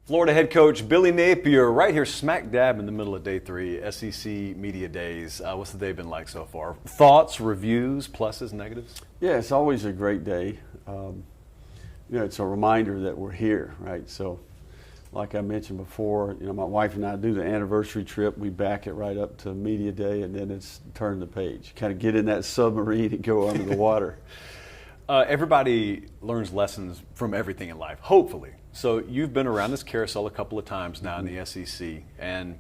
Florida head coach Billy Napier right here smack dab in the middle of day 3, SEC Media Days. What's the day been like so far? Thoughts, reviews, pluses, negatives? Yeah, it's always a great day. It's a reminder that we're here, right? So, like I mentioned before, my wife and I do the anniversary trip. We back it right up to Media Day, and then it's turn the page. Kind of get in that submarine and go under the water. Everybody learns lessons from everything in life, hopefully. So you've been around this carousel a couple of times now in the SEC, and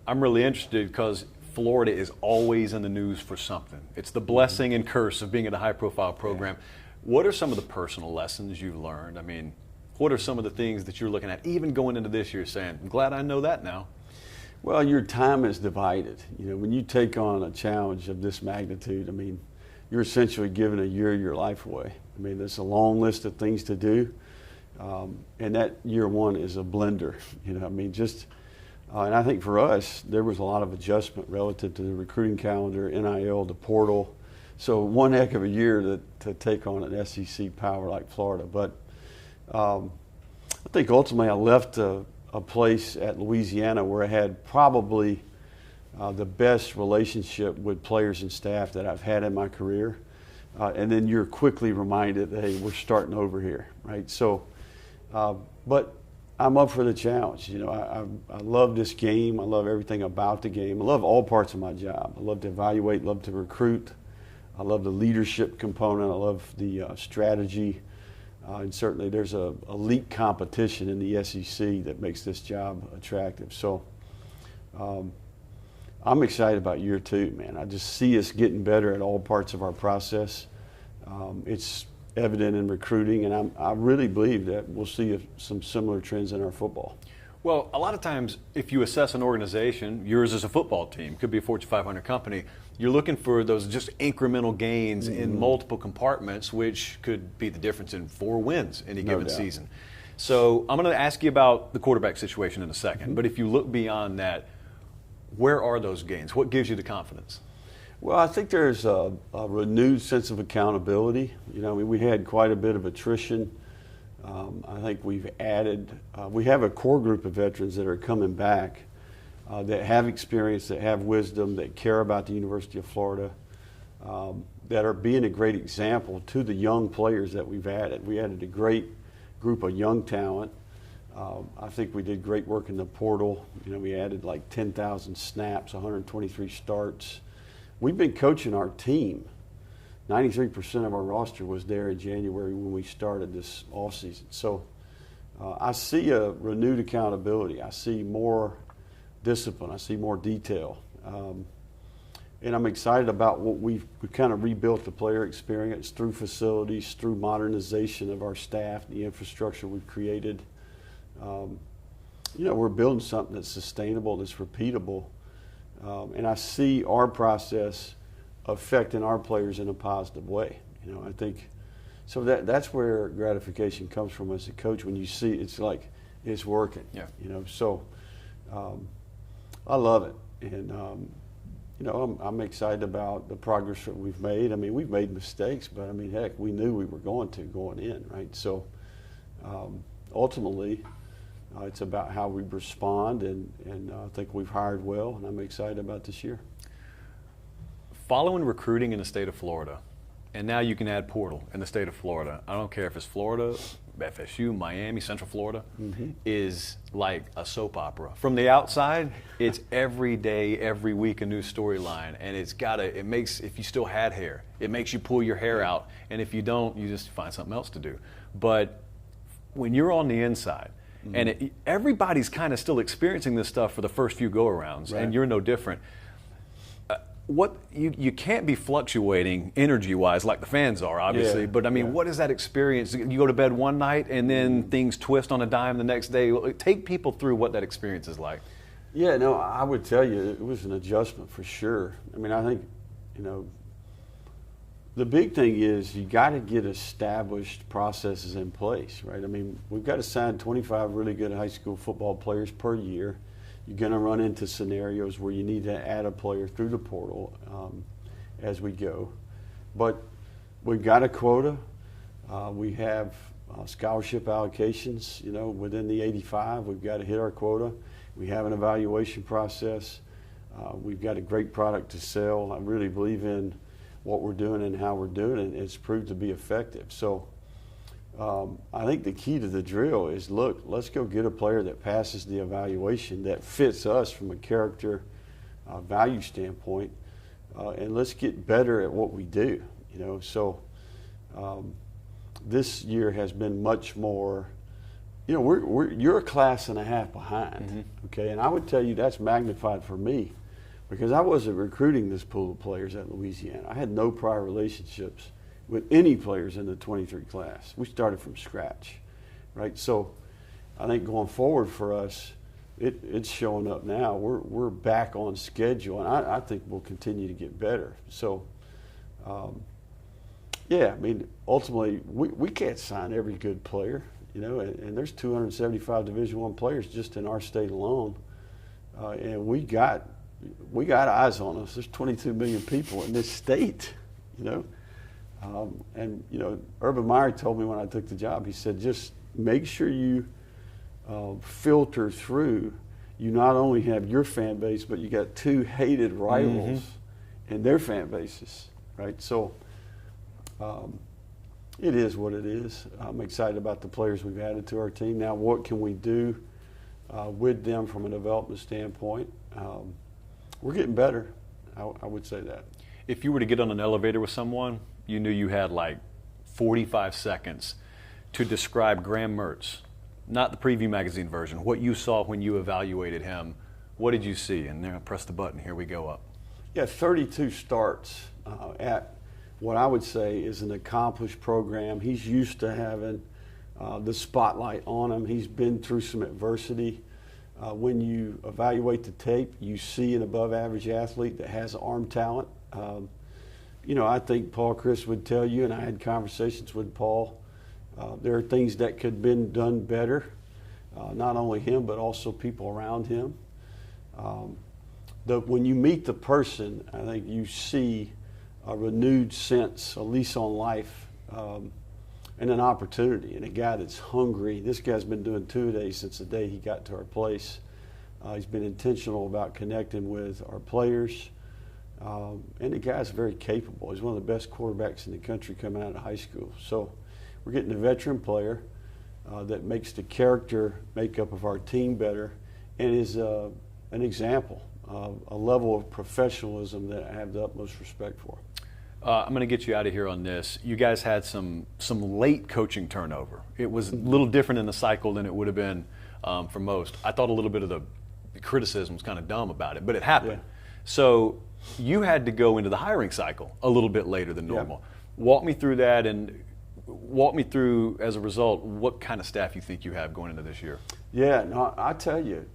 I'm really interested because Florida is always in the news for something. It's the blessing and curse of being at a high-profile program. What are some of the personal lessons you've learned? I mean, what are some of the things that you're looking at, even going into this year, saying, I'm glad I know that now? Well, your time is divided. When you take on a challenge of this magnitude, you're essentially giving a year of your life away. There's a long list of things to do. And that year one is a blender, and I think for us, there was a lot of adjustment relative to the recruiting calendar, NIL, the portal. So one heck of a year to take on an SEC power like Florida. But I think ultimately I left a place at Louisiana where I had probably the best relationship with players and staff that I've had in my career. And then you're quickly reminded that, hey, we're starting over here, right? So. But I'm up for the challenge. I love this game. I love everything about the game. I love all parts of my job. I love to evaluate, love to recruit. I love the leadership component. I love the strategy. And certainly there's a elite competition in the SEC that makes this job attractive. So I'm excited about year 2, man. I just see us getting better at all parts of our process. It's evident in recruiting, and I really believe that we'll see some similar trends in our football. Well, a lot of times if you assess an organization, yours is a football team, could be a Fortune 500 company, you're looking for those just incremental gains in multiple compartments, which could be the difference in 4 wins any given season. So I'm going to ask you about the quarterback situation in a second, but if you look beyond that, where are those gains? What gives you the confidence? Well, I think there's a renewed sense of accountability. We had quite a bit of attrition. I think we've added, we have a core group of veterans that are coming back that have experience, that have wisdom, that care about the University of Florida, that are being a great example to the young players that we've added. We added a great group of young talent. I think we did great work in the portal. We added like 10,000 snaps, 123 starts. We've been coaching our team. 93% of our roster was there in January when we started this offseason. So I see a renewed accountability. I see more discipline. I see more detail. And I'm excited about what we kind of rebuilt the player experience through facilities, through modernization of our staff, the infrastructure we've created. We're building something that's sustainable, that's repeatable. And I see our process affecting our players in a positive way. I think so that's where gratification comes from as a coach, when you see it's like it's working. Yeah. So I love it, and I'm excited about the progress that we've made. We've made mistakes, but heck, we knew we were going in, right? So ultimately. It's about how we respond, and I think we've hired well, and I'm excited about this year. Following recruiting in the state of Florida, and now you can add portal in the state of Florida. I don't care if it's Florida, FSU, Miami, Central Florida, is like a soap opera. From the outside, it's every day, every week a new storyline, and it makes, if you still had hair, it makes you pull your hair out, and if you don't, you just find something else to do. But when you're on the inside, and everybody's kind of still experiencing this stuff for the first few go-arounds, and you're no different. You can't be fluctuating energy-wise like the fans are, obviously. But what is that experience? You go to bed one night and then things twist on a dime the next day. Take people through what that experience is like. Yeah, no, I would tell you it was an adjustment for sure. I think, the big thing is you got to get established processes in place, right? We've got to sign 25 really good high school football players per year. You're going to run into scenarios where you need to add a player through the portal as we go. But we've got a quota. We have scholarship allocations, within the 85. We've got to hit our quota. We have an evaluation process. We've got a great product to sell. I really believe in what we're doing and how we're doing it. It's proved to be effective. So I think the key to the drill is, look, let's go get a player that passes the evaluation that fits us from a character value standpoint, and let's get better at what we do. So this year has been much more. You're a class and a half behind, okay? And I would tell you that's magnified for me, because I wasn't recruiting this pool of players at Louisiana. I had no prior relationships with any players in the 23 class. We started from scratch, right? So I think going forward for us, it's showing up now. We're back on schedule, and I think we'll continue to get better. So, ultimately, we can't sign every good player, and there's 275 Division I players just in our state alone, and we got eyes on us. There's 22 million people in this state, Urban Meyer told me when I took the job, he said, just make sure you filter through. You not only have your fan base, but you got two hated rivals in their fan bases, right? So it is what it is. I'm excited about the players we've added to our team. Now, what can we do with them from a development standpoint? We're getting better. I would say that. If you were to get on an elevator with someone, you knew you had like 45 seconds to describe Graham Mertz, not the preview magazine version, what you saw when you evaluated him. What did you see? And there, press the button. Here we go up. Yeah, 32 starts at what I would say is an accomplished program. He's used to having the spotlight on him. He's been through some adversity. When you evaluate the tape, you see an above-average athlete that has arm talent. I think Paul Chris would tell you, and I had conversations with Paul, there are things that could have been done better, not only him, but also people around him. When you meet the person, I think you see a renewed sense, a lease on life, and an opportunity, and a guy that's hungry. This guy's been doing two-a-days since the day he got to our place. He's been intentional about connecting with our players. And the guy's very capable. He's one of the best quarterbacks in the country coming out of high school. So we're getting a veteran player that makes the character makeup of our team better, and is an example of a level of professionalism that I have the utmost respect for. I'm going to get you out of here on this. You guys had some late coaching turnover. It was a little different in the cycle than it would have been for most. I thought a little bit of the criticism was kind of dumb about it, but it happened. Yeah. So you had to go into the hiring cycle a little bit later than normal. Yeah. Walk me through that, and walk me through, as a result, what kind of staff you think you have going into this year. Yeah, no, I tell you,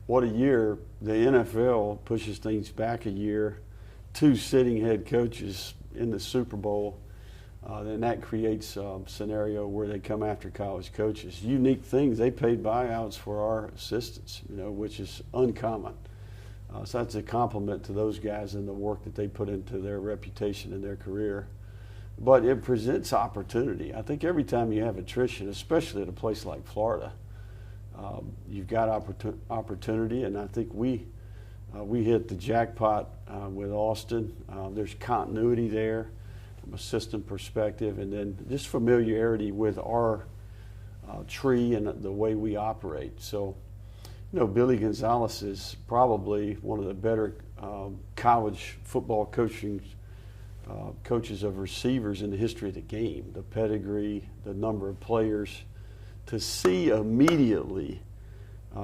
what a year. The NFL pushes things back a year. 2 sitting head coaches in the Super Bowl, then that creates a scenario where they come after college coaches. Unique things. They paid buyouts for our assistants, which is uncommon. So that's a compliment to those guys and the work that they put into their reputation and their career. But it presents opportunity. I think every time you have attrition, especially at a place like Florida, you've got opportunity, and I think we hit the jackpot with Austin. There's continuity there from a system perspective, and then just familiarity with our tree and the way we operate. So, Billy Gonzalez is probably one of the better college football coaches of receivers in the history of the game. The pedigree, the number of players. To see immediately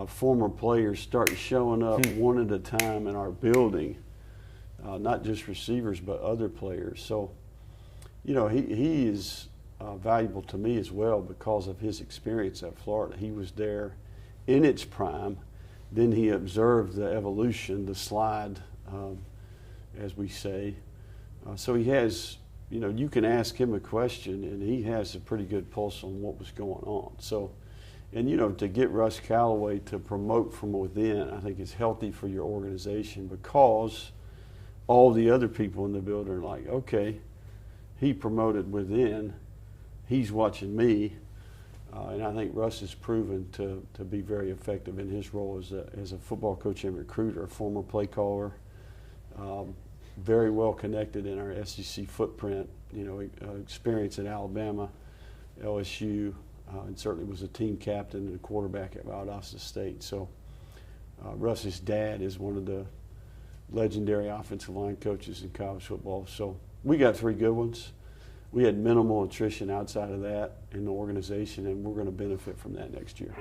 former players start showing up one at a time in our building, not just receivers but other players. So, he is valuable to me as well because of his experience at Florida. He was there in its prime. Then he observed the evolution, the slide, as we say. So he has, you can ask him a question, and he has a pretty good pulse on what was going on. So, and to get Russ Callaway to promote from within, I think is healthy for your organization, because all the other people in the building are like, okay, he promoted within. he's watching me. And I think Russ has proven to be very effective in his role as a football coach and recruiter, a former play caller, very well connected in our SEC footprint, experience at Alabama, LSU, and certainly was a team captain and a quarterback at Valdosta State. So Russ's dad is one of the legendary offensive line coaches in college football. So we got 3 good ones. We had minimal attrition outside of that in the organization, and we're going to benefit from that next year.